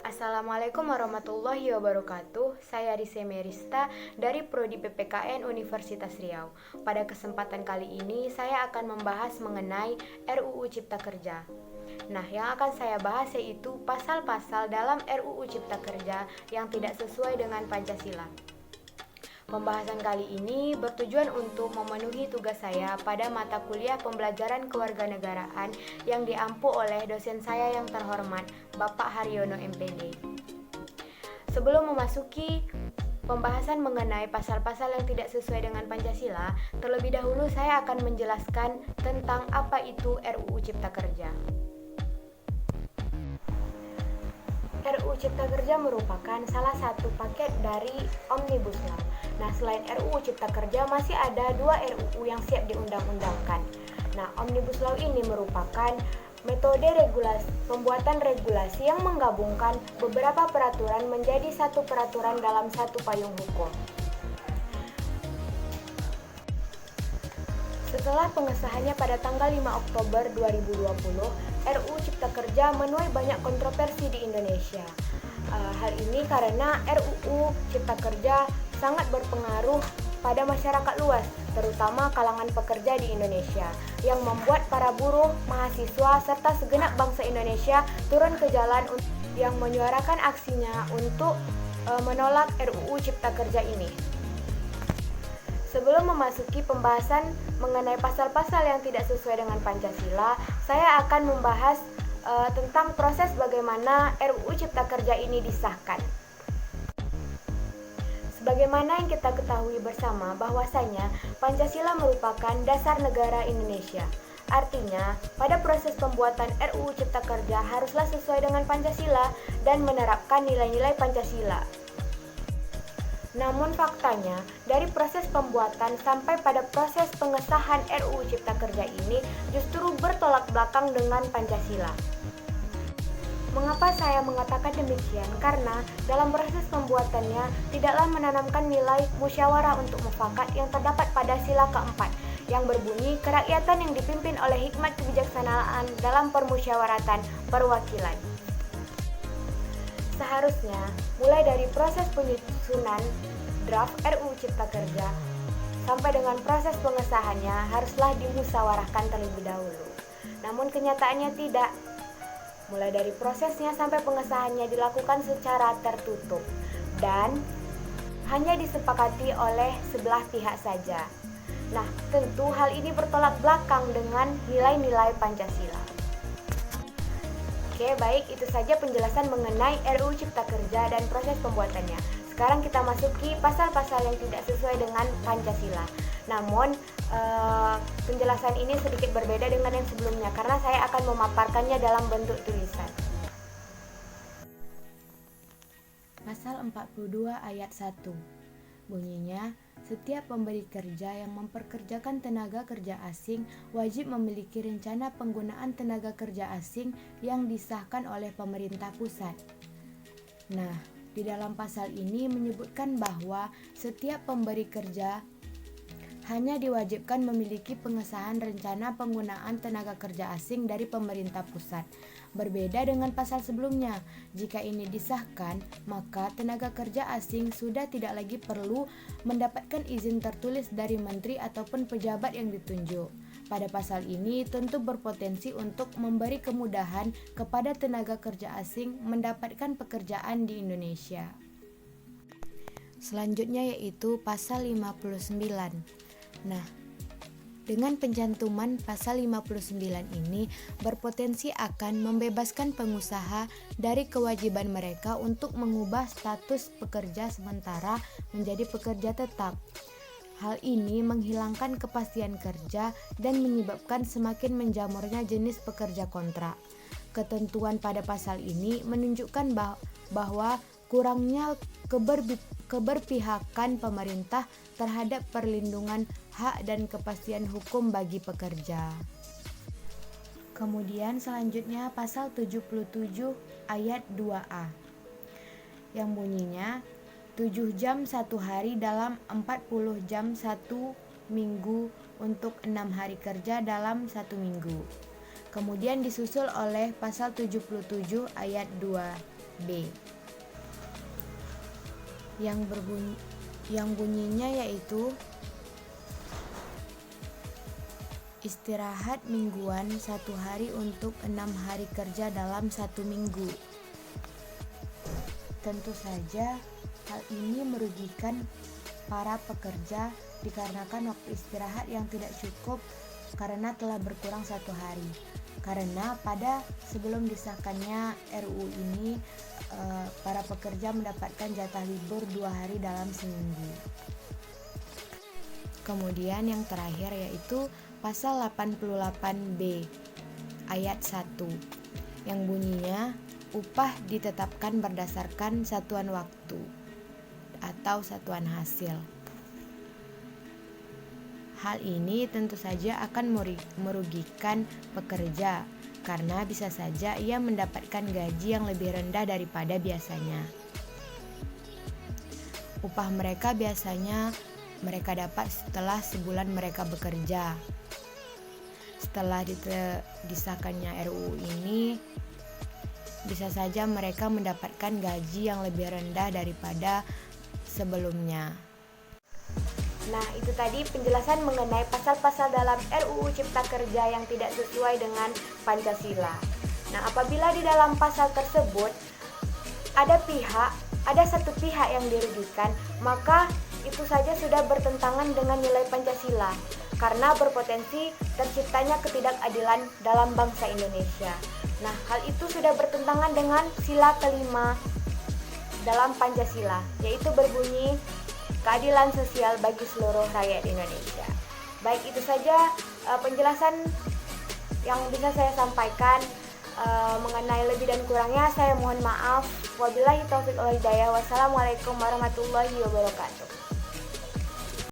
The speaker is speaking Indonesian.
Assalamualaikum warahmatullahi wabarakatuh. Saya Rise Merista dari Prodi PPKN Universitas Riau. Pada kesempatan kali ini saya akan membahas mengenai RUU Cipta Kerja. Nah, yang akan saya bahas yaitu pasal-pasal dalam RUU Cipta Kerja yang tidak sesuai dengan Pancasila. Pembahasan kali ini bertujuan untuk memenuhi tugas saya pada mata kuliah pembelajaran kewarganegaraan yang diampu oleh dosen saya yang terhormat, Bapak Haryono MPD. Sebelum memasuki pembahasan mengenai pasal-pasal yang tidak sesuai dengan Pancasila, terlebih dahulu saya akan menjelaskan tentang apa itu RUU Cipta Kerja. RUU Cipta Kerja merupakan salah satu paket dari Omnibus Law. Nah, selain RUU Cipta Kerja, masih ada dua RUU yang siap diundang-undangkan. Nah, Omnibus Law ini merupakan metode pembuatan regulasi yang menggabungkan beberapa peraturan menjadi satu peraturan dalam satu payung hukum. Setelah pengesahannya pada tanggal 5 Oktober 2020, RUU Cipta Kerja menuai banyak kontroversi di Indonesia. Hal ini karena RUU Cipta Kerja sangat berpengaruh pada masyarakat luas, terutama kalangan pekerja di Indonesia, yang membuat para buruh, mahasiswa, serta segenap bangsa Indonesia turun ke jalan yang menyuarakan aksinya untuk menolak RUU Cipta Kerja ini. Sebelum memasuki pembahasan mengenai pasal-pasal yang tidak sesuai dengan Pancasila, saya akan membahas tentang proses bagaimana RUU Cipta Kerja ini disahkan. Sebagaimana yang kita ketahui bersama bahwasanya Pancasila merupakan dasar negara Indonesia. Artinya, pada proses pembuatan RUU Cipta Kerja haruslah sesuai dengan Pancasila dan menerapkan nilai-nilai Pancasila. Namun faktanya, dari proses pembuatan sampai pada proses pengesahan RUU Cipta Kerja ini justru bertolak belakang dengan Pancasila. Mengapa saya mengatakan demikian? Karena dalam proses pembuatannya tidaklah menanamkan nilai musyawarah untuk mufakat yang terdapat pada sila keempat, yang berbunyi kerakyatan yang dipimpin oleh hikmat kebijaksanaan dalam permusyawaratan perwakilan. Seharusnya, mulai dari proses penyusunan draft RUU Cipta Kerja sampai dengan proses pengesahannya haruslah dimusyawarahkan terlebih dahulu. Namun kenyataannya tidak. Mulai dari prosesnya sampai pengesahannya dilakukan secara tertutup dan hanya disepakati oleh sebelah pihak saja. Nah, tentu hal ini bertolak belakang dengan nilai-nilai Pancasila. Oke, baik, itu saja penjelasan mengenai RUU Cipta Kerja dan proses pembuatannya. Sekarang kita masuki pasal-pasal yang tidak sesuai dengan Pancasila. Namun, penjelasan ini sedikit berbeda dengan yang sebelumnya karena saya akan memaparkannya dalam bentuk tulisan. Pasal 42 ayat 1. Bunyinya, setiap pemberi kerja yang memperkerjakan tenaga kerja asing wajib memiliki rencana penggunaan tenaga kerja asing yang disahkan oleh pemerintah pusat. Nah, di dalam pasal ini menyebutkan bahwa setiap pemberi kerja hanya diwajibkan memiliki pengesahan rencana penggunaan tenaga kerja asing dari pemerintah pusat. Berbeda dengan pasal sebelumnya, jika ini disahkan, maka tenaga kerja asing sudah tidak lagi perlu mendapatkan izin tertulis dari menteri ataupun pejabat yang ditunjuk. Pada pasal ini tentu berpotensi untuk memberi kemudahan kepada tenaga kerja asing mendapatkan pekerjaan di Indonesia. Selanjutnya yaitu pasal 59. Nah, dengan pencantuman pasal 59 ini berpotensi akan membebaskan pengusaha dari kewajiban mereka untuk mengubah status pekerja sementara menjadi pekerja tetap. Hal ini menghilangkan kepastian kerja dan menyebabkan semakin menjamurnya jenis pekerja kontrak. Ketentuan pada pasal ini menunjukkan bahwa kurangnya keberpihakan pemerintah terhadap perlindungan hak dan kepastian hukum bagi pekerja. Kemudian selanjutnya pasal 77 ayat 2A yang bunyinya 7 jam 1 hari dalam 40 jam 1 minggu untuk 6 hari kerja dalam 1 minggu. Kemudian disusul oleh pasal 77 ayat 2 B yang bunyinya yaitu istirahat mingguan 1 hari untuk 6 hari kerja dalam 1 minggu. Tentu saja hal ini merugikan para pekerja dikarenakan waktu istirahat yang tidak cukup karena telah berkurang 1 hari. Karena pada sebelum disahkannya RUU ini, para pekerja mendapatkan jatah libur 2 hari dalam seminggu. Kemudian yang terakhir yaitu pasal 88B ayat 1 yang bunyinya upah ditetapkan berdasarkan satuan waktu atau satuan hasil. Hal ini tentu saja akan merugikan pekerja karena bisa saja ia mendapatkan gaji yang lebih rendah daripada biasanya. Upah mereka biasanya mereka dapat setelah sebulan mereka bekerja. Setelah disahkannya RUU ini, bisa saja mereka mendapatkan gaji yang lebih rendah daripada sebelumnya. Nah, itu tadi penjelasan mengenai pasal-pasal dalam RUU Cipta Kerja yang tidak sesuai dengan Pancasila. Nah, apabila di dalam pasal tersebut ada satu pihak yang dirugikan, maka itu saja sudah bertentangan dengan nilai Pancasila karena berpotensi terciptanya ketidakadilan dalam bangsa Indonesia. Nah, hal itu sudah bertentangan dengan sila kelima dalam Pancasila, yaitu berbunyi keadilan sosial bagi seluruh rakyat Indonesia. Baik, itu saja penjelasan yang bisa saya sampaikan. Mengenai lebih dan kurangnya saya mohon maaf. Wabillahi taufiq wal hidayah. Wassalamualaikum warahmatullahi wabarakatuh.